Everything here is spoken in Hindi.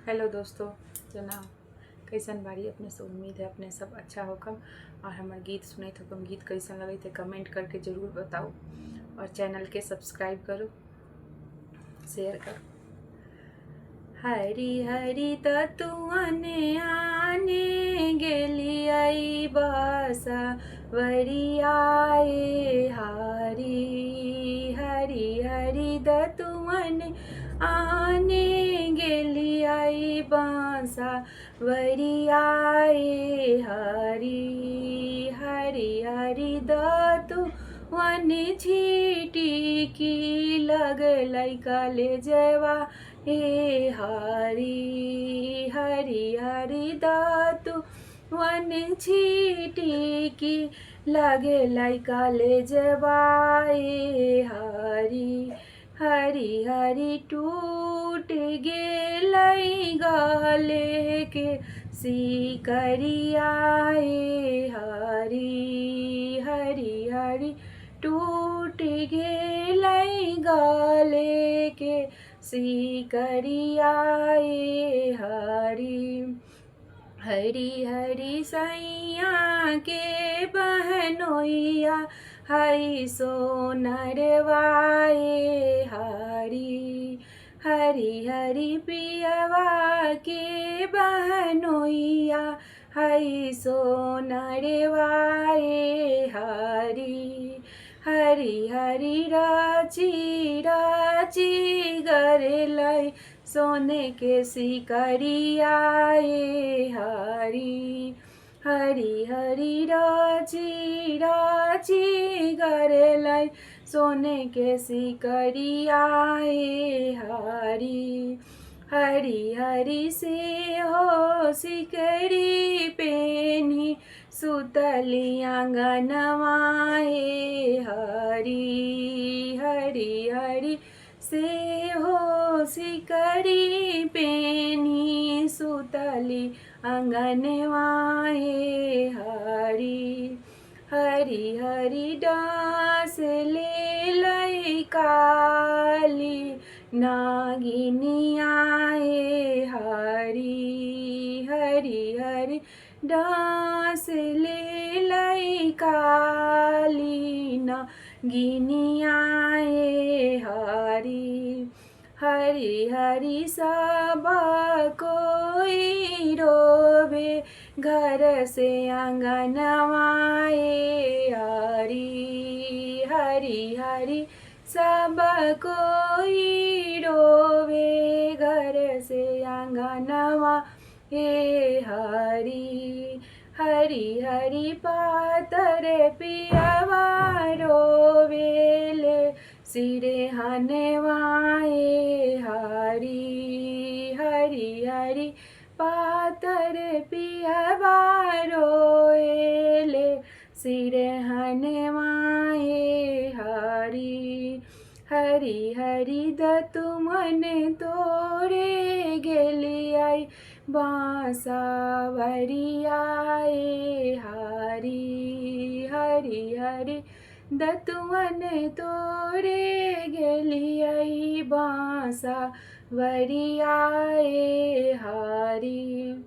हेलो दोस्तों, जना कैसन बारी। अपने से उम्मीद है अपने सब अच्छा होकम और हमार गीत सुनत होकम। गीत कैसन लगे थे कमेंट करके ज़रूर बताओ और चैनल के सब्सक्राइब करो, शेयर करो। हरी हरी तत्वने आने गेली आई बासा वरियाए हरी हरी हरी दतुअने आने गेली आई बासा वरियाए हरी हरी हरी दतु वन छीटी की लगलै कलेजवा हे हरी हरी हरी दातु वन छीटी की लगे लाई कलेजवा हे हरी हरी हरी टूट गेलै गले के सिकरिया हरी हरी हरी टूट गेलै गले के सिकरिया हरी हरी हरी सैया के बहनोइया हई सोनरवाए हरी हरी हरी पियवा के बहनोइया हई सोनरवाए हरी हरी हरी राची राची गरलै सोने के सिकरिया हरी हरी हरी राची राची गरलै सोने के सिकरिया हरी हरी हरी से हो सिकरी पेनी सुतली आंगनवाए हरी हरी हरी से हो सिकरी पेनी सुतली आंगनवाए हरी हरी हरी डांस ले लै काली नागिनिया हरी हरी हरी डांस ले लै काली नागिनिया हरी हरी हरी सब कोई रोवे घर से आंगनवाए हरी हरी हरी सब कोई रोवे घर से आंगनवा हरी हरी हरी पातर पियवा रोवेले सिरे हनवाए हरी हरी हरी पातर पियवा रोएले सिरे हनवाए हरी हरी हरी दतुमन तोरे गेली आई बांसा वरियाए हरी हरी हरी दतुअन तोरे गेली आई बांसा वरियाए हरी।